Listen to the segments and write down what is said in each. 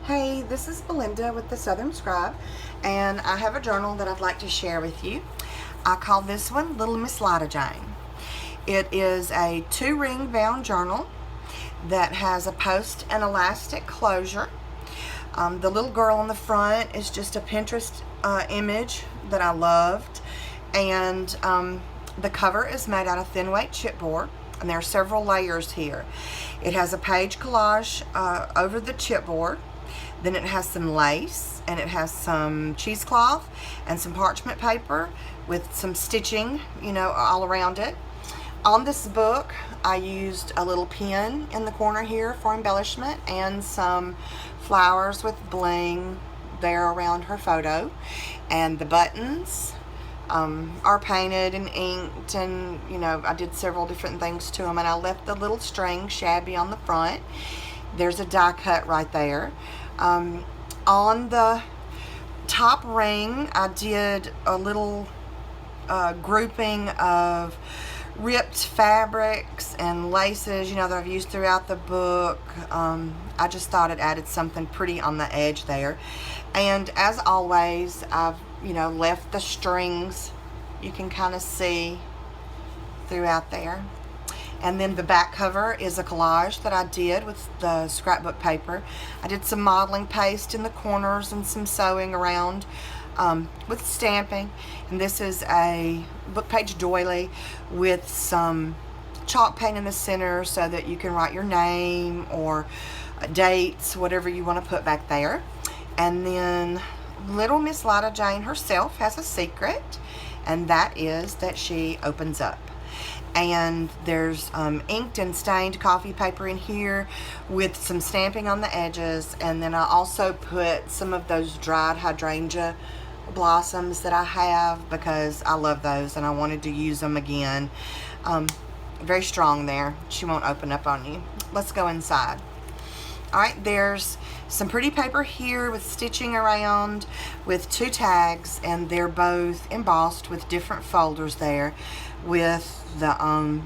Hey, this is Belinda with the Southern Scribe, and I have a journal that I'd like to share with you. I call this one Little Miss Lida Jane. It is a 2-ring bound journal that has a post and elastic closure. The little girl on the front is just a Pinterest image that I loved, and the cover is made out of thin weight chipboard, and there are several layers here. It has a page collage over the chipboard. Then it has some lace, and it has some cheesecloth and some parchment paper with some stitching, all around it. On this book, I used a little pin in the corner here for embellishment and some flowers with bling there around her photo. And the buttons are painted and inked, and I did several different things to them, and I left the little string shabby on the front. There's a die cut right there. On the top ring, I did a little grouping of ripped fabrics and laces, that I've used throughout the book. I just thought it added something pretty on the edge there. And as always, I've, left the strings, you can kind of see throughout there. And then the back cover is a collage that I did with the scrapbook paper. I did some modeling paste in the corners and some sewing around with stamping. And this is a book page doily with some chalk paint in the center so that you can write your name or dates, whatever you want to put back there. And then Little Miss Lida Jane herself has a secret, and that is that she opens up. And there's inked and stained coffee paper in here with some stamping on the edges. And then I also put some of those dried hydrangea blossoms that I have because I love those and I wanted to use them again. Very strong there. She won't open up on you. Let's go inside. Alright, there's some pretty paper here with stitching around with 2 tags, and they're both embossed with different folders there with the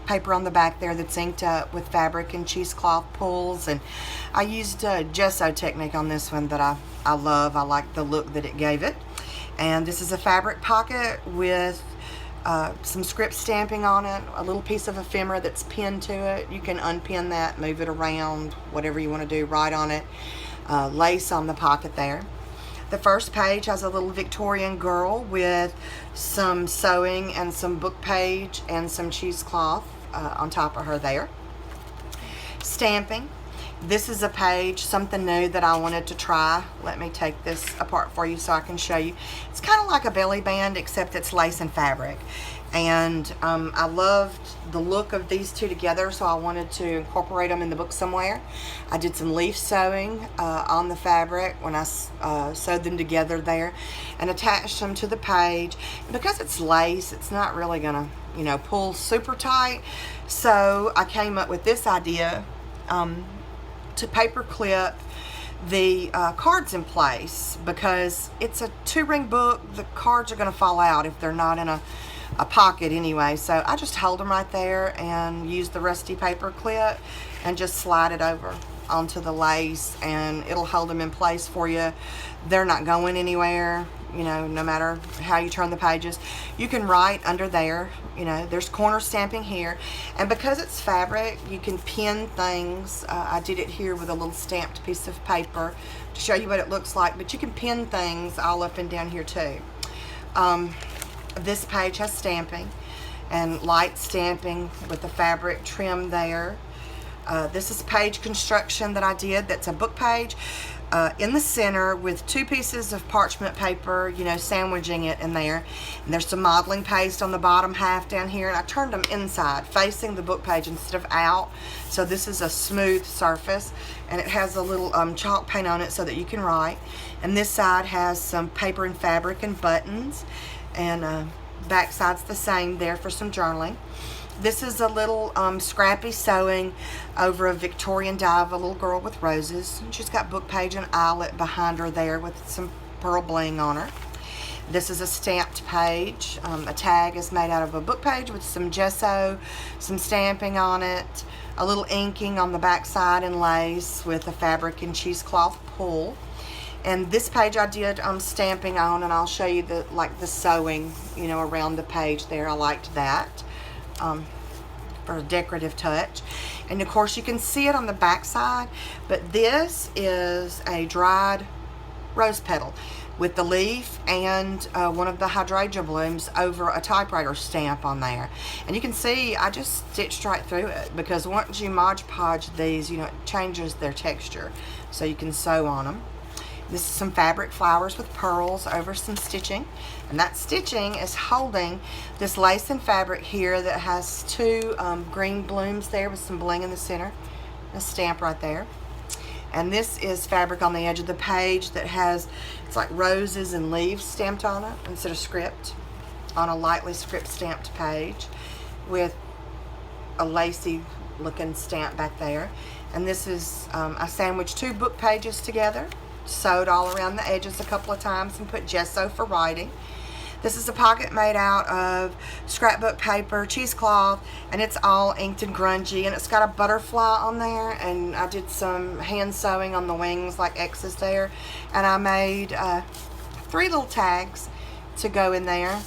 paper on the back there that's inked up with fabric and cheesecloth pulls. And I used a gesso technique on this one that I love. I like the look that it gave it. And this is a fabric pocket with some script stamping on it, a little piece of ephemera that's pinned to it. You can unpin that, move it around, whatever you want to do, write on it. Lace on the pocket there. The first page has a little Victorian girl with some sewing and some book page and some cheesecloth on top of her there. Stamping. This is a page, something new that I wanted to try. Let me take this apart for you so I can show you. It's kind of like a belly band, except it's lace and fabric. And I loved the look of these two together, so I wanted to incorporate them in the book somewhere. I did some leaf sewing on the fabric when I sewed them together there and attached them to the page. And because it's lace, it's not really gonna, pull super tight. So I came up with this idea to paper clip the cards in place, because it's a 2-ring book. The cards are going to fall out if they're not in a pocket anyway. So I just hold them right there and use the rusty paper clip and just slide it over onto the lace, and it'll hold them in place for you. They're not going anywhere, no matter how you turn the pages. You can write under there, there's corner stamping here, and because it's fabric, you can pin things. I did it here with a little stamped piece of paper to show you what it looks like, but you can pin things all up and down here too. This page has stamping and light stamping with the fabric trim there. This is page construction that I did. That's a book page in the center with 2 pieces of parchment paper, sandwiching it in there. And there's some modeling paste on the bottom half down here, and I turned them inside, facing the book page instead of out. So this is a smooth surface, and it has a little chalk paint on it so that you can write. And this side has some paper and fabric and buttons, and back side's the same there for some journaling. This is a little scrappy sewing over a Victorian die of a little girl with roses. She's got book page and eyelet behind her there with some pearl bling on her. This is a stamped page. A tag is made out of a book page with some gesso, some stamping on it, a little inking on the back side and lace with a fabric and cheesecloth pull. And this page I did stamping on, and I'll show you the sewing, you know, around the page there. I liked that for a decorative touch. And of course you can see it on the back side, but this is a dried rose petal with the leaf and one of the hydrangea blooms over a typewriter stamp on there. And you can see I just stitched right through it, because once you Mod Podge these, you know, it changes their texture, so you can sew on them. This is some fabric flowers with pearls over some stitching, and that stitching is holding this lace and fabric here that has two green blooms there with some bling in the center, a stamp right there. And this is fabric on the edge of the page that has, it's like roses and leaves stamped on it instead of script, on a lightly script stamped page with a lacy looking stamp back there. And this is, I sandwiched two book pages together, sewed all around the edges a couple of times, and put gesso for writing. This is a pocket made out of scrapbook paper, cheesecloth, and it's all inked and grungy, and it's got a butterfly on there, and I did some hand sewing on the wings like X's there, and I made 3 little tags to go in there,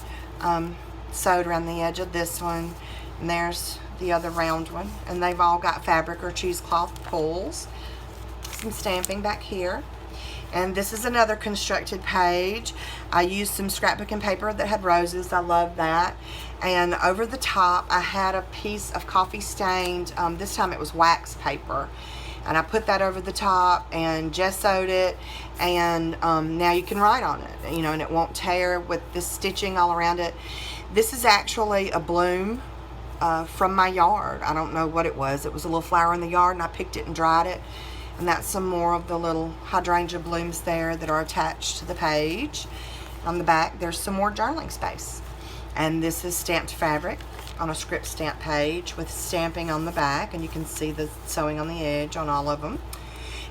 sewed around the edge of this one, and there's the other round one, and they've all got fabric or cheesecloth pulls. Some stamping back here. And this is another constructed page. I used some scrapbook and paper that had roses. I love that. And over the top, I had a piece of coffee stained, this time it was wax paper. And I put that over the top and gessoed it. And now you can write on it, you know, and it won't tear with this stitching all around it. This is actually a bloom from my yard. I don't know what it was. It was a little flower in the yard, and I picked it and dried it. And that's some more of the little hydrangea blooms there that are attached to the page. On the back, there's some more journaling space. And this is stamped fabric on a script stamp page with stamping on the back, and you can see the sewing on the edge on all of them.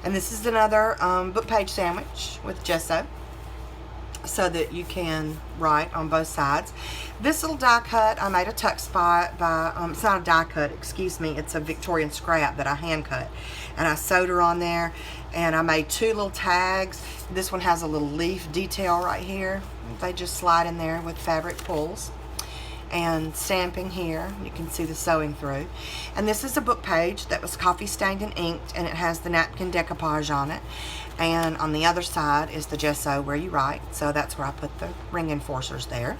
And this is another book page sandwich with gesso, so that you can write on both sides. This little die cut, I made a tuck spot by, it's not a die cut, excuse me, it's a Victorian scrap that I hand cut. And I sewed her on there, and I made 2 little tags. This one has a little leaf detail right here. They just slide in there with fabric pulls. And stamping here, you can see the sewing through. And this is a book page that was coffee stained and inked, and it has the napkin decoupage on it. And on the other side is the gesso where you write, so that's where I put the ring enforcers there.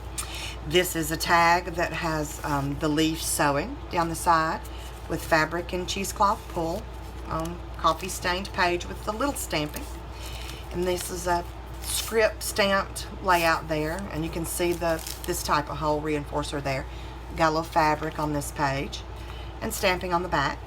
This is a tag that has the leaf sewing down the side with fabric and cheesecloth pull on coffee stained page with the little stamping. And this is a script stamped layout there, and you can see this type of hole reinforcer there. Got a little fabric on this page and stamping on the back.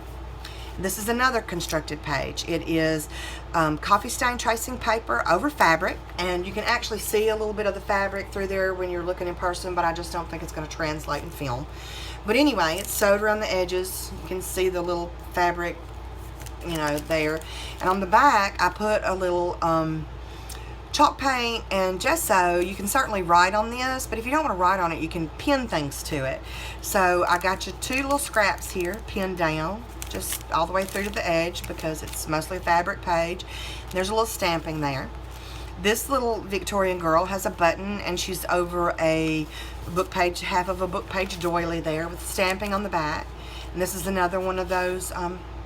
This is another constructed page. It is coffee stain tracing paper over fabric, and you can actually see a little bit of the fabric through there when you're looking in person, but I just don't think it's going to translate in film. But anyway, it's sewed around the edges. You can see the little fabric, you know, there. And on the back, I put a little chalk paint and gesso. You can certainly write on this, but if you don't want to write on it, you can pin things to it. So I got you 2 little scraps here pinned down just all the way through to the edge, because it's mostly a fabric page. There's a little stamping there. This little Victorian girl has a button, and she's over a book page, half of a book page doily there with stamping on the back. And this is another one of those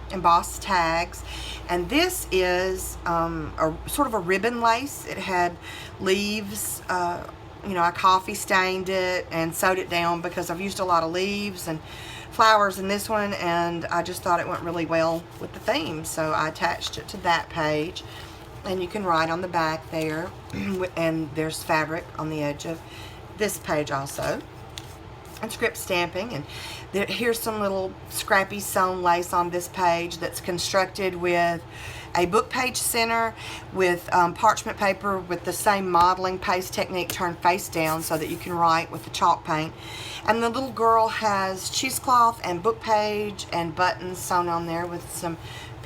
embossed tags, and this is a sort of a ribbon lace. It had leaves, you know, I coffee stained it and sewed it down because I've used a lot of leaves and flowers in this one, and I just thought it went really well with the theme, so I attached it to that page. And you can write on the back there, and there's fabric on the edge of this page also, and script stamping. And here's some little scrappy sewn lace on this page that's constructed with a book page center with parchment paper with the same modeling paste technique turned face down so that you can write with the chalk paint. And the little girl has cheesecloth and book page and buttons sewn on there with some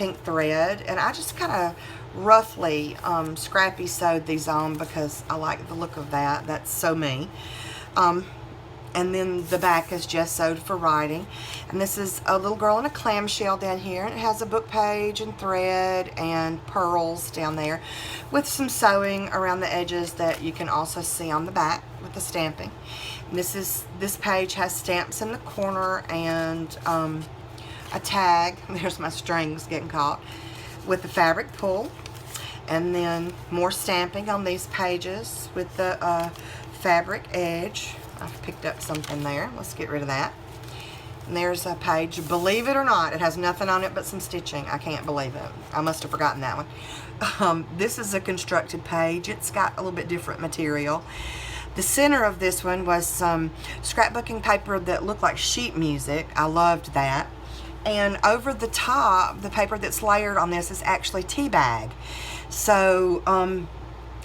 pink thread, and I just kind of roughly scrappy sewed these on because I like the look of that. That's so me. And then the back is just sewed for writing. And this is a little girl in a clamshell down here. And it has a book page and thread and pearls down there with some sewing around the edges that you can also see on the back with the stamping. And this page has stamps in the corner and a tag. There's my strings getting caught with the fabric pull. And then more stamping on these pages with the fabric edge. I've picked up something there. Let's get rid of that. And there's a page. Believe it or not, it has nothing on it but some stitching. I can't believe it. I must have forgotten that one. This is a constructed page. It's got a little bit different material. The center of this one was some scrapbooking paper that looked like sheet music. I loved that. And over the top, the paper that's layered on this is actually tea bag. So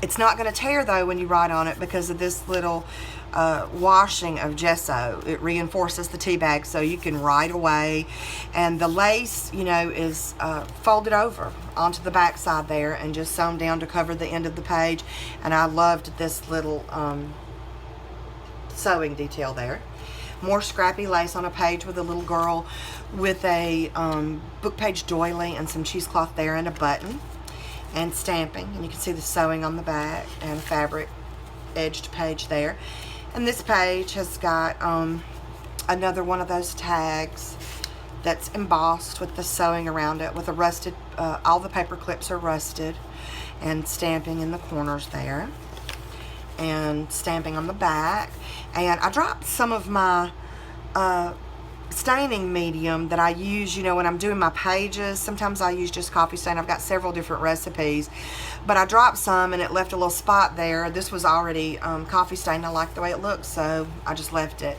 it's not going to tear though when you write on it because of this little washing of gesso. It reinforces the tea bag so you can write away. And the lace, you know, is folded over onto the back side there and just sewn down to cover the end of the page. And I loved this little sewing detail there. More scrappy lace on a page with a little girl with a book page doily and some cheesecloth there and a button and stamping. And you can see the sewing on the back and a fabric edged page there. And this page has got another one of those tags that's embossed with the sewing around it with a rusted, all the paper clips are rusted, and stamping in the corners there and stamping on the back. And I dropped some of my staining medium that I use, you know, when I'm doing my pages. Sometimes I use just coffee stain. I've got several different recipes, but I dropped some and it left a little spot there. This was already coffee stain. I like the way it looks, so I just left it.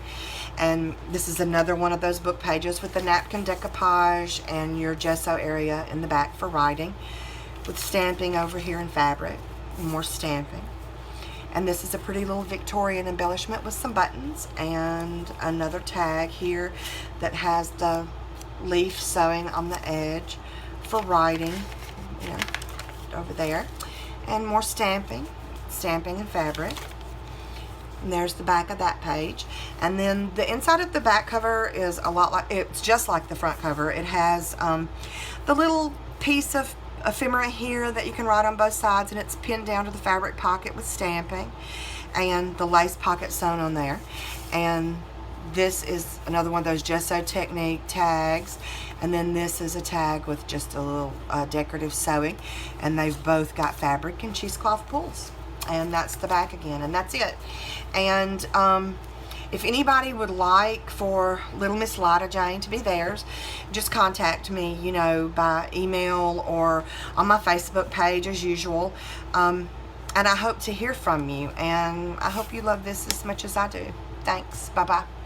And this is another one of those book pages with the napkin decoupage and your gesso area in the back for writing with stamping over here in fabric, more stamping. And this is a pretty little Victorian embellishment with some buttons and another tag here that has the leaf sewing on the edge for writing, you know, over there. And more stamping in fabric. And there's the back of that page. And then the inside of the back cover is a lot like, it's just like the front cover. It has the little piece of ephemera here that you can write on both sides, and it's pinned down to the fabric pocket with stamping and the lace pocket sewn on there. And this is another one of those gesso technique tags, and then this is a tag with just a little decorative sewing, and they've both got fabric and cheesecloth pulls. And that's the back again, and that's it. And if anybody would like for Little Miss Lida Jane to be theirs, just contact me, you know, by email or on my Facebook page as usual. And I hope to hear from you, and I hope you love this as much as I do. Thanks. Bye-bye.